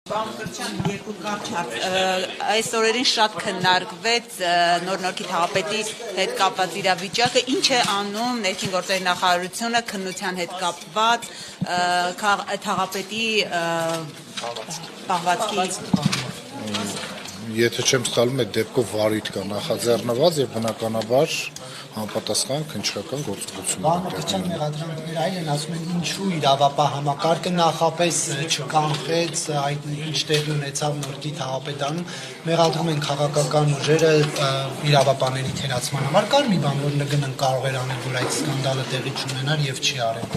Պարոն Կրչյան, երկու կարճ հարց։ Այս օրերին շատ քննարկվեց նոր-նորքի թաղապետի հետ կապված իրավիճակը, ինչ է անում ներքին գործերի նախարարությունը քննության հետ կապված թաղապետի պահվածքի։ Եթե չեմ սխալվում, այդ դեպքով վարույթ կա նախաձեռնված եւ բնականաբար համապատասխան քննչական գործողություն։ Պարոն Կրչյան, մեղադրանքները այլ են, ասում են ինչու իրավապահ համակարգը նախապես չկանխեց այդ ինչ տեղի ունեցավ նորքի թաղապետանում, մեղադրում են քաղաքական ուժերը իրավապահների թերացման համար, կար մի բան, որ ՆԳՆ-ն կարող էր անել, որ այդ սկանդալը տեղի չունենար եւ չի արել։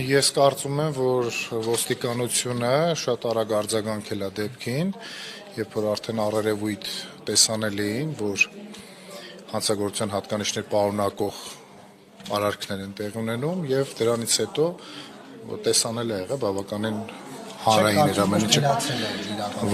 Ես կարծում եմ, որ ոստիկանությունը շատ արագ արձագանքել է դեպքին, երբ որ արդեն առերևույթ տեսանել էին, որ հանցագործության հատկանիշներ պարունակող արարքներ են տեղի ունենում եւ դրանից հետո տեսանել է եղել բավականին հանրային էր ամեն ինչը։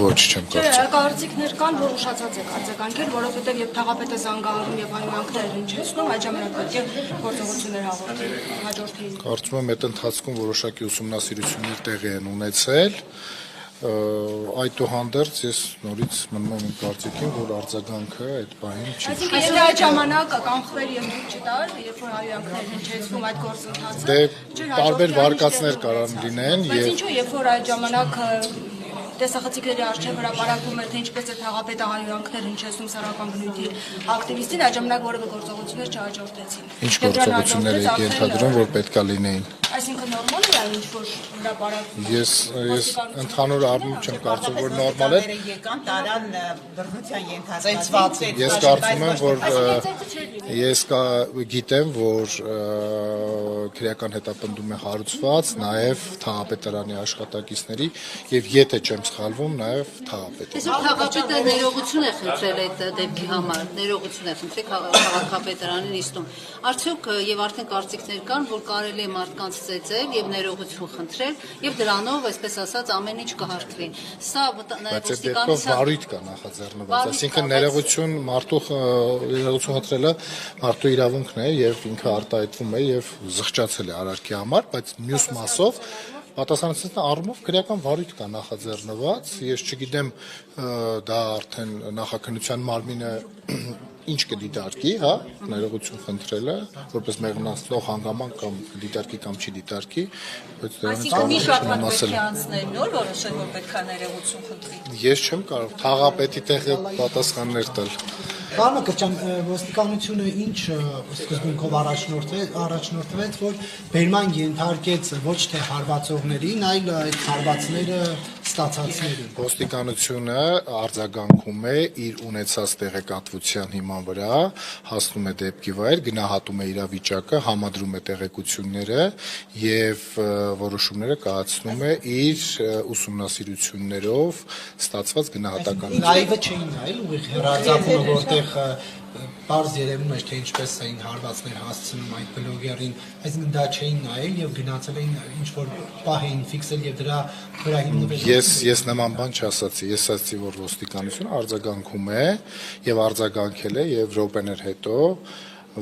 Ոչ, չեմ կարծում։ Կարծիքներ կան, որ ուշացած է արձագանքել, որովհետև երբ թաղապետը զանգահարում եւ հայհոյանքներ հնչեցնում, այդ ժամանակ պետք է գործողություններ հաղորդել հաջորդին։ Կարծում եմ այդ ընթացքում որոշակի ուսումնասիրություններ տեղի են ունեցել։ Այդուհանդերձ ես նորից մնում եմ իմ կարծիքին, որ արձագանքը այդ բանին չի։ Այսինքն այդ ժամանակ կանխվել եւ դուք չտար, երբ որ հայհոյանքներ հնչեցնում այդ գործընթացը։ Դե տարբեր վարկածներ կարան լինեն եւ Բայց ինչու երբ որ այդ ժամանակ տեսախցիկների արժեքը հրապարակվում էր, թե ինչպես է թաղապետը հայհոյանքներ հնչեցնում սեռական բնույթի ակտիվիստին, այդ ժամանակ որևէ գործողություններ չհաջորդեցին։ Ինչ գործողություններ եք ենթադրում, որ պետքա լինեին։ Այսինքն նորմալ է ինչ որ հրապարակվում։ Ես ընդհանուր առմամբ չեմ կարծում, որ նորմալ է։ Եկան տարան բռնության ենթարկված։ Ես կարծում եմ, որ ես գիտեմ, որ քրեական հետապնդում է հարուցված նաև թաղապետարանի աշխատակիցների եւ եթե չեմ սխալվում, նաև թաղապետը։ Այսօր թաղապետը ներողություն է խնդրել այդ դեպքի համար, ներողություն է խնդրել քաղաքապետարանի նիստում։ Արդյոք եւ արդեն կարծիքներ կան, որ կարելի է մարդկանց ծեծել եւ ներողություն խնդրել եւ դրանով, այսպես ասած, ամեն ինչ կհարթվի։ Սա Բայց այդ դեպքով վարույթ կա նախաձեռնված, այսինքն ներողություն ներողություն խնդրելը մարդու իրավունքն է եւ ինքը արտահայտվում է եւ զղջացել է արարքի համար, բայց մյուս մասով պատասխանատվության առումով քրեական վարույթ կա նախաձեռնված, ես չգիտեմ դա արդեն նախաքննության մարմինը ինչ կդիտարկի, հա, ներողություն խնդրելը, որպես մեղնացնող հանգամանք կամ դիտարկի կամ չի դիտարկի, բայց Այսինքն մի շաբաթ պետք է անցնել նոր որոշել, որ պետք է ներողություն խնդրի։ Ես չեմ կարող թաղապետի տեղը պատասխաններ տալ։ Պարոն Կրչյան, ոստիկանությունը ինչ սկզբունքով առաջնորդվեց, որ բերման ենթարկեց ոչ թե հարվածողներին, այլ այդ հարվածները ստացածներին։ Ոստիկանությունը արձագանքում է իր ունեցած տեղեկատվության հիման վրա, հասնում է դեպքի վայր, գնահատում է իրավիճակը, համադրում է տեղեկությունները եւ որոշումները կայացնում է իր ուսումնասիրություններով ստացված գնահատականներով։ Լայվը չէին նայել, ուղիղ հեռարձակումը, որտեղ Պարզ երևում էր, թե ինչպես էին հարվածներ հասցնում այդ բլոգերին, այսինքն դա չէին նայել եւ գնացել էին ինչ-որ պահ էին ֆիքսել եւ դրա վրա հիմնվել։ Ես նման բան չասացի, ես ասացի, որ ոստիկանությունը արձագանքում է եւ արձագանքել է եւ րոպեներ հետո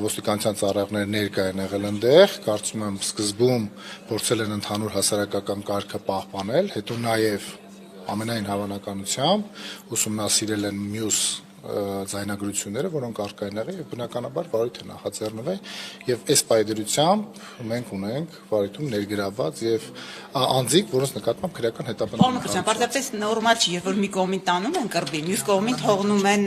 ոստիկանության ծառայողները ներկա են եղել այնտեղ, կարծում եմ սկզբում փորձել են ընդհանուր հասարակական կարգը պահպանել, հետո նաեւ ամենայն հավանականությամբ ուսումնասիրել են մյուս ձայնագրությունները, որոնք առկա են եղել եւ բնականաբար վարույթ է նախաձեռնվել եւ այս պայդրությամբ մենք ունենք վարույթում ներգրավված եւ անձիկ, որոնց նկատմամբ քրեական հետապնդում։ Պարոն Կրչյան, պարզապես նորմալ չի, երբ որ մի կողմին տանում են կռվի, մյուս կողմին թողնում են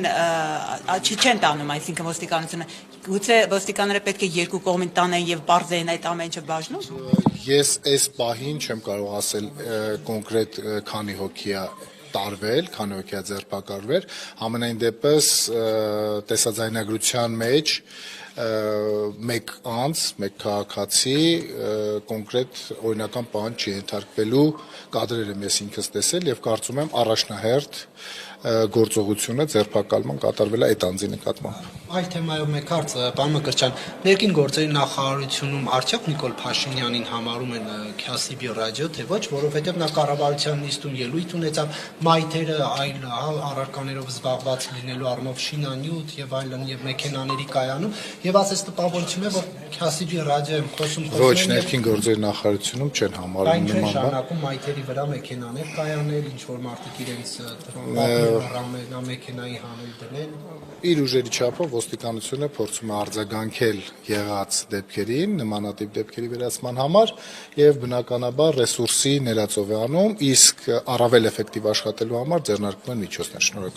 չեն տանում, այսինքն ոստիկանությունը։ Գուցե ոստիկանները պետք է երկու կողմին տանեն եւ բարձրեն այդ ամեն ինչը բաժնում։ Ես այս պահին չեմ կարող ասել կոնկրետ քանի հոգի է տարվել, քանի հոգի է ձերբակալվել, ամենայն դեպս տեսաձայնագրության մեջ մեկ անձ, մեկ քաղաքացի կոնկրետ օրինական բան չի ենթարկվելու կադրեր եմ ես ինքս տեսել եւ կարծում եմ առաջնահերթ գործողությունը ձերբակալման կատարվել է այդ անձի նկատմամբ։ Այլ թեմայով մեկ հարց, պարոն Մկրտչյան, ներքին գործերի նախարարությունում արդյոք Նիկոլ Փաշինյանին համարում են քյասիբի ռադիո, թե ոչ, որովհետև նա կառավարության նիստում ելույթ ունեցավ, մայթերը այլ առարկաներով զբաղված լինելու առումով շինանյութ եւ այլն եւ մեքենաների կայանում եւ ասես տպավորություն է, որ քասիջի ռադիոյում խոսում Ոչ, ներքին գործերի նախարարությունում չեն համարում Այն չէ նման բան։ շարունակում այթերի վրա մեքենաներ կայանել, ինչ որ մարդիկ իրենց մեքենայի հանել դնեն։ Իր ուժերի չափով ոստիկանությունը փորձում է արձագանքել եղած դեպքերին, նմանատիպ դեպքերի վերացման համար եւ բնականաբար ռեսուրսի ներածով է անում, իսկ առավել էֆեկտիվ աշխատելու համար ձեռնարկվում են միջոցներ։ Շնորհակալ